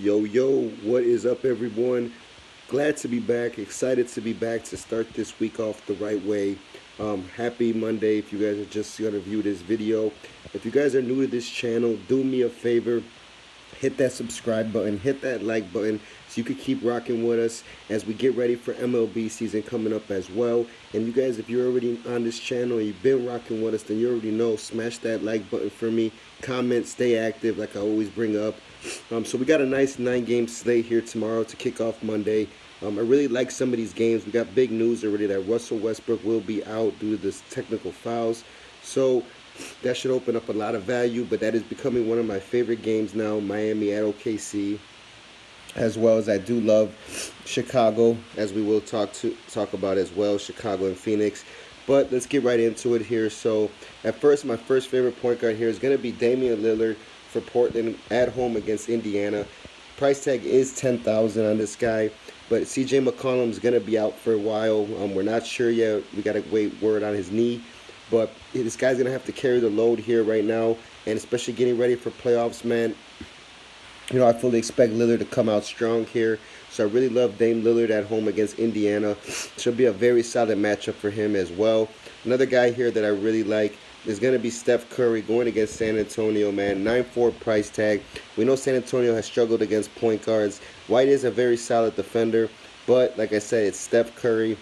Yo, what is up, everyone? Glad to be back. Excited to be back to start this week off the right way. Happy Monday if you guys are just going to view this video. If you guys are new to this channel, do me a favor, hit that subscribe button, hit that like button so you can keep rocking with us as we get ready for MLB season coming up as well. And you guys, if you're already on this channel and you've been rocking with us, then you already know, smash that like button for me, comment, stay active like I always bring up. So we got a nice 9-game slate here tomorrow to kick off Monday. I really like some of these games. We got big news already that Russell Westbrook will be out due to this technical fouls. So that should open up a lot of value, but that is becoming one of my favorite games now, Miami at OKC, as well as I do love Chicago, as we will talk about as well, Chicago and Phoenix. But let's get right into it here. So at first, my first favorite point guard here is going to be Damian Lillard for Portland at home against Indiana. Price tag is $10,000 on this guy, but CJ McCollum is going to be out for a while. We're not sure yet. We got to wait word on his knee. But this guy's going to have to carry the load here right now, and especially getting ready for playoffs, man. You know, I fully expect Lillard to come out strong here. So I really love Dame Lillard at home against Indiana. Should be a very solid matchup for him as well. Another guy here that I really like is going to be Steph Curry going against San Antonio, man. 9.4 price tag. We know San Antonio has struggled against point guards. White is a very solid defender, but like I said, it's Steph Curry.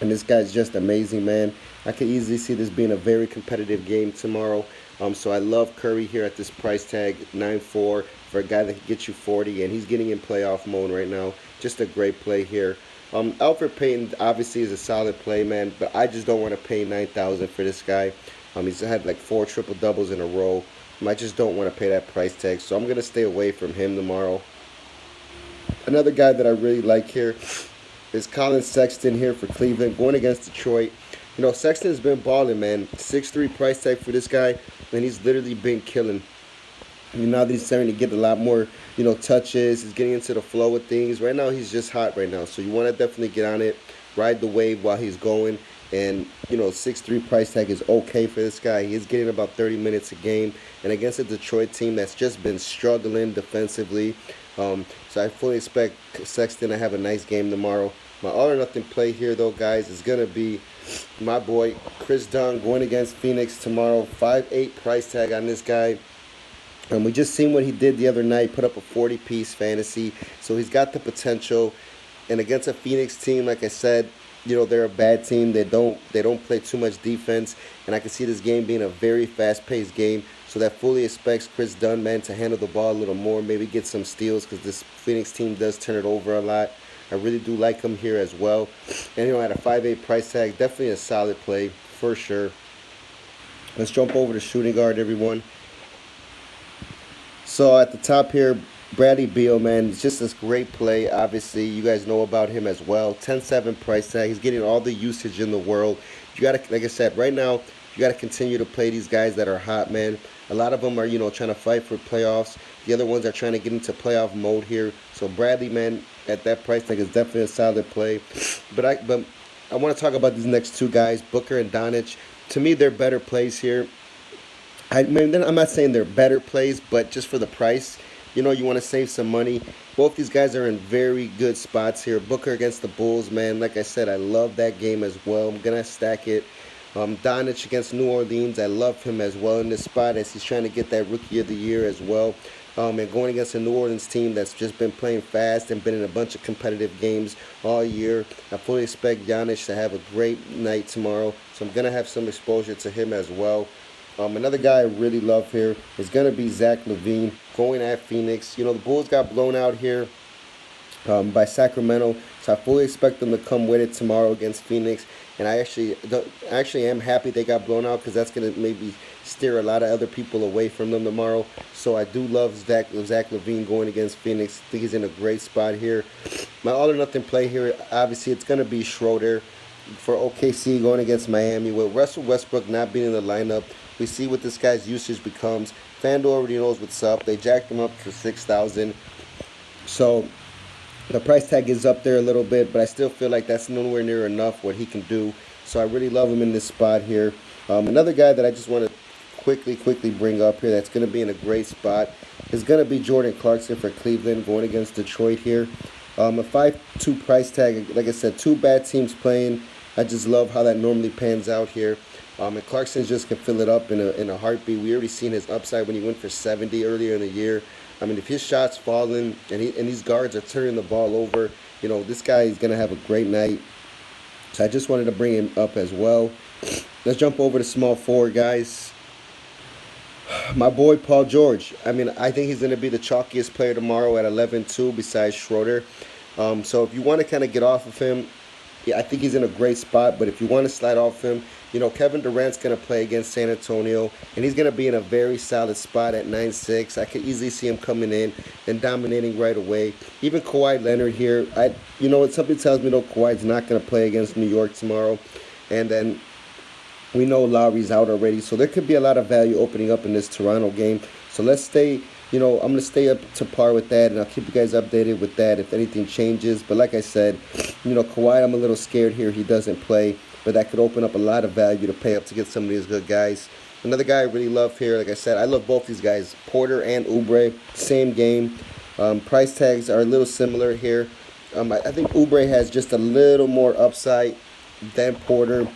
And this guy's just amazing, man. I could easily see this being a very competitive game tomorrow. So I love Curry here at this price tag, 9.4, for a guy that can get you 40, and he's getting in playoff mode right now. Just a great play here. Alfred Payton obviously is a solid play, man, but I just don't want to pay $9,000 for this guy. He's had like 4 triple doubles in a row. I just don't want to pay that price tag, so I'm going to stay away from him tomorrow. Another guy that I really like here is Colin Sexton here for Cleveland, going against Detroit. You know, Sexton's been balling, man. 6.3 price tag for this guy, and he's literally been killing. You know, now that he's starting to get a lot more, touches. He's getting into the flow of things. Right now, he's just hot right now. So you want to definitely get on it, ride the wave while he's going. And, 6.3 price tag is okay for this guy. He's getting about 30 minutes a game. And against a Detroit team that's just been struggling defensively. So I fully expect Sexton to have a nice game tomorrow. My all-or-nothing play here, though, guys, is going to be my boy Chris Dunn going against Phoenix tomorrow. 5.8 price tag on this guy. And we just seen what he did the other night, put up a 40-piece fantasy. So he's got the potential. And against a Phoenix team, like I said, they're a bad team. They don't play too much defense. And I can see this game being a very fast-paced game. So that fully expects Chris Dunn, man, to handle the ball a little more, maybe get some steals, because this Phoenix team does turn it over a lot. I really do like him here as well. And, at a 5.8 price tag, definitely a solid play for sure. Let's jump over to shooting guard, everyone. So at the top here, Bradley Beal, man, it's just this great play. Obviously, you guys know about him as well. 10.7 price tag. He's getting all the usage in the world. You got to, like I said, right now, you got to continue to play these guys that are hot, man. A lot of them are, trying to fight for playoffs. The other ones are trying to get into playoff mode here. So Bradley, man, at that price tag is definitely a solid play. But I want to talk about these next two guys, Booker and Doncic. To me, they're better plays here. I mean, I'm not saying they're better plays, but just for the price, you want to save some money. Both these guys are in very good spots here. Booker against the Bulls, man. Like I said, I love that game as well. I'm going to stack it. Doncic against New Orleans, I love him as well in this spot as he's trying to get that Rookie of the Year as well. And going against a New Orleans team that's just been playing fast and been in a bunch of competitive games all year. I fully expect Giannis to have a great night tomorrow, so I'm going to have some exposure to him as well. Another guy I really love here is going to be Zach LaVine going at Phoenix. The Bulls got blown out here by Sacramento, so I fully expect them to come with it tomorrow against Phoenix. And I actually am happy they got blown out, because that's going to maybe steer a lot of other people away from them tomorrow. So I do love Zach LaVine going against Phoenix. I think he's in a great spot here. My all-or-nothing play here, obviously, it's going to be Schroeder for OKC going against Miami. With Russell Westbrook not being in the lineup, we see what this guy's usage becomes. FanDuel already knows what's up. They jacked him up for $6,000. So the price tag is up there a little bit, but I still feel like that's nowhere near enough what he can do. So I really love him in this spot here. Another guy that I just want to quickly bring up here that's going to be in a great spot is going to be Jordan Clarkson for Cleveland going against Detroit here. A 5-2 price tag. Like I said, two bad teams playing. I just love how that normally pans out here. And Clarkson just can fill it up in a heartbeat. We already seen his upside when he went for 70 earlier in the year. I mean, if his shot's falling and these guards are turning the ball over, this guy is going to have a great night. So I just wanted to bring him up as well. Let's jump over to small forward, guys. My boy Paul George. I mean, I think he's going to be the chalkiest player tomorrow at 11-2 besides Schroeder. So if you want to kind of get off of him, yeah, I think he's in a great spot. But if you want to slide off him, Kevin Durant's going to play against San Antonio, and he's going to be in a very solid spot at 9-6. I could easily see him coming in and dominating right away. Even Kawhi Leonard here. Something tells me, though, Kawhi's not going to play against New York tomorrow. And then we know Lowry's out already, so there could be a lot of value opening up in this Toronto game. So let's stay, I'm going to stay up to par with that, and I'll keep you guys updated with that if anything changes. But like I said, Kawhi, I'm a little scared here he doesn't play, but that could open up a lot of value to pay up to get some of these good guys. Another guy I really love here, like I said, I love both these guys, Porter and Oubre, same game. Price tags are a little similar here. I think Oubre has just a little more upside than Porter.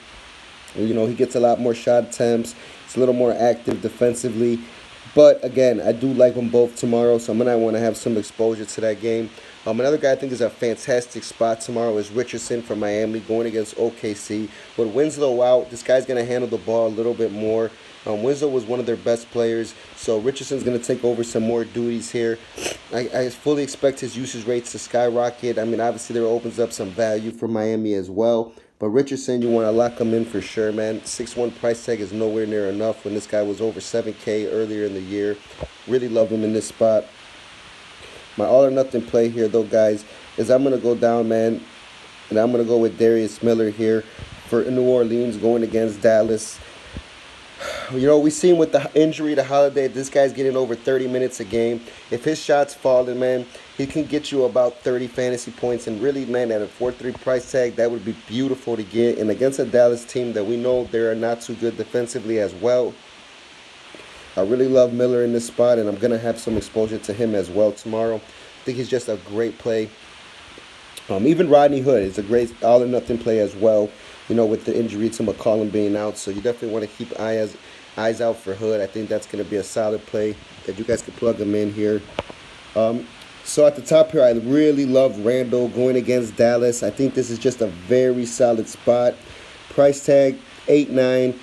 He gets a lot more shot attempts. It's a little more active defensively. But, again, I do like them both tomorrow, so I'm going to want to have some exposure to that game. Another guy I think is a fantastic spot tomorrow is Richardson from Miami going against OKC. With Winslow out, this guy's going to handle the ball a little bit more. Winslow was one of their best players, so Richardson's going to take over some more duties here. I fully expect his usage rates to skyrocket. I mean, obviously, there opens up some value for Miami as well. But Richardson, you want to lock him in for sure, man. 6-1 price tag is nowhere near enough when this guy was over 7K earlier in the year. Really love him in this spot. My all-or-nothing play here, though, guys, is I'm going to go down, man, and I'm going to go with Darius Miller here for New Orleans going against Dallas. We seen with the injury to Holiday, this guy's getting over 30 minutes a game. If his shot's falling, man, he can get you about 30 fantasy points. And really, man, at a 4-3 price tag, that would be beautiful to get. And against a Dallas team that we know they are not too good defensively as well. I really love Miller in this spot, and I'm going to have some exposure to him as well tomorrow. I think he's just a great play. Even Rodney Hood is a great all-or-nothing play as well, with the injury to McCollum being out. So you definitely want to keep eyes out for Hood. I think that's going to be a solid play that you guys can plug him in here. So at the top here, I really love Randall going against Dallas. I think this is just a very solid spot. Price tag, 8-9.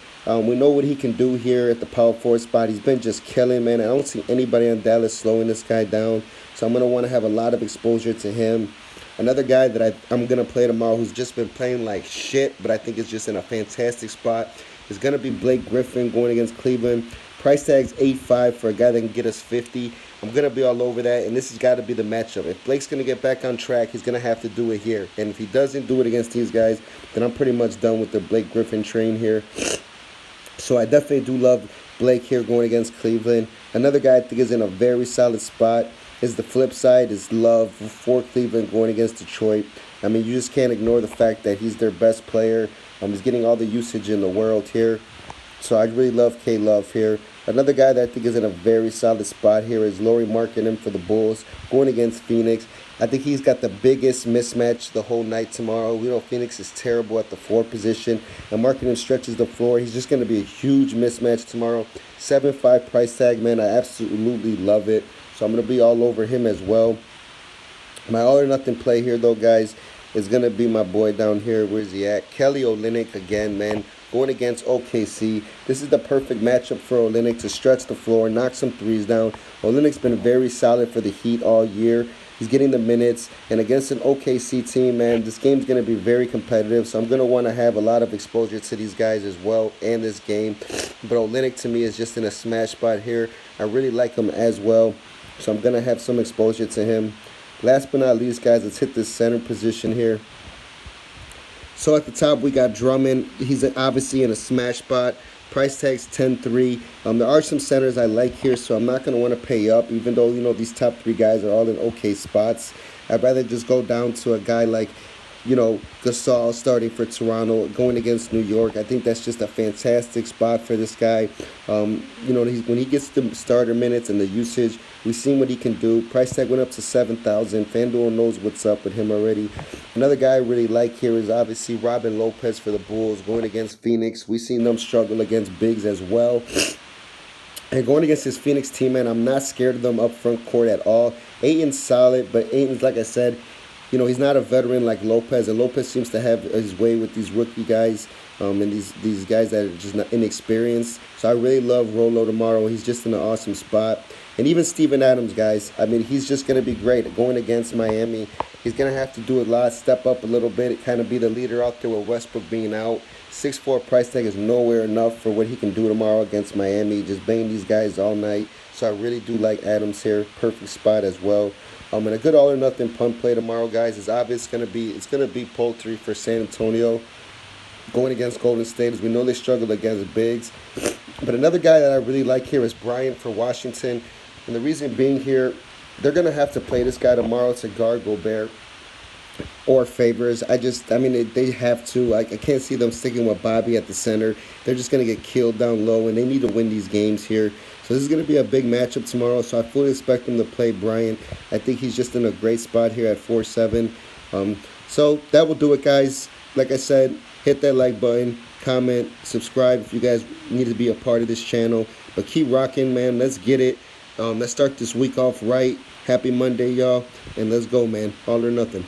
We know what he can do here at the power forward spot. He's been just killing, man. I don't see anybody on Dallas slowing this guy down. So I'm going to want to have a lot of exposure to him. Another guy that I'm going to play tomorrow who's just been playing like shit, but I think is just in a fantastic spot, is going to be Blake Griffin going against Cleveland. Price tag's 8-5 for a guy that can get us 50. I'm going to be all over that, and this has got to be the matchup. If Blake's going to get back on track, he's going to have to do it here. And if he doesn't do it against these guys, then I'm pretty much done with the Blake Griffin train here. So I definitely do love Blake here going against Cleveland. Another guy I think is in a very solid spot is the flip side, is Love for Cleveland going against Detroit. I mean, you just can't ignore the fact that he's their best player. He's getting all the usage in the world here. So I really love K-Love here. Another guy that I think is in a very solid spot here is Lauri Markkanen for the Bulls going against Phoenix. I think he's got the biggest mismatch the whole night tomorrow. We know Phoenix is terrible at the 4 position, and Markkanen stretches the floor. He's just going to be a huge mismatch tomorrow. 7-5 price tag, man. I absolutely love it. So I'm going to be all over him as well. My all-or-nothing play here, though, guys, is going to be my boy down here. Where's he at? Kelly Olynyk again, man. Going against OKC. This is the perfect matchup for Olynyk to stretch the floor, knock some threes down. Olynyk's been very solid for the Heat all year. He's getting the minutes. And against an OKC team, man, this game's going to be very competitive. So I'm going to want to have a lot of exposure to these guys as well and this game. But Olynyk, to me, is just in a smash spot here. I really like him as well. So I'm going to have some exposure to him. Last but not least, guys, let's hit this center position here. So at the top, we got Drummond. He's obviously in a smash spot. Price tag's 10-3. There are some centers I like here, so I'm not going to want to pay up, even though, these top 3 guys are all in okay spots. I'd rather just go down to a guy like Gasol starting for Toronto, going against New York. I think that's just a fantastic spot for this guy. When he gets the starter minutes and the usage, we've seen what he can do. Price tag went up to 7,000. FanDuel knows what's up with him already. Another guy I really like here is obviously Robin Lopez for the Bulls, going against Phoenix. We've seen them struggle against bigs as well. And going against this Phoenix team, man, I'm not scared of them up front court at all. Ayton's solid, but Ayton's, like I said, he's not a veteran like Lopez, and Lopez seems to have his way with these rookie guys and these guys that are just not inexperienced. So I really love Rolo tomorrow. He's just in an awesome spot. And even Steven Adams, guys, I mean, he's just going to be great going against Miami. He's going to have to do a lot, step up a little bit, kind of be the leader out there with Westbrook being out. 6'4" price tag is nowhere enough for what he can do tomorrow against Miami. Just bang these guys all night. So I really do like Adams here. Perfect spot as well. And a good all or nothing punt play tomorrow, guys, is obvious. It's gonna be poultry for San Antonio going against Golden State, as we know they struggle against bigs. But another guy that I really like here is Bryant for Washington. And the reason being here, they're gonna have to play this guy tomorrow to guard Gobert or Favors. They have to. I can't see them sticking with Bobby at the center. They're just going to get killed down low, and they need to win these games here. So this is going to be a big matchup tomorrow, so I fully expect them to play Bryant. I think he's just in a great spot here at 4-7. So that will do it, guys. Like I said, hit that like button, comment, subscribe if you guys need to be a part of this channel. But keep rocking, man. Let's get it. Let's start this week off right. Happy Monday, y'all. And let's go, man. All or nothing.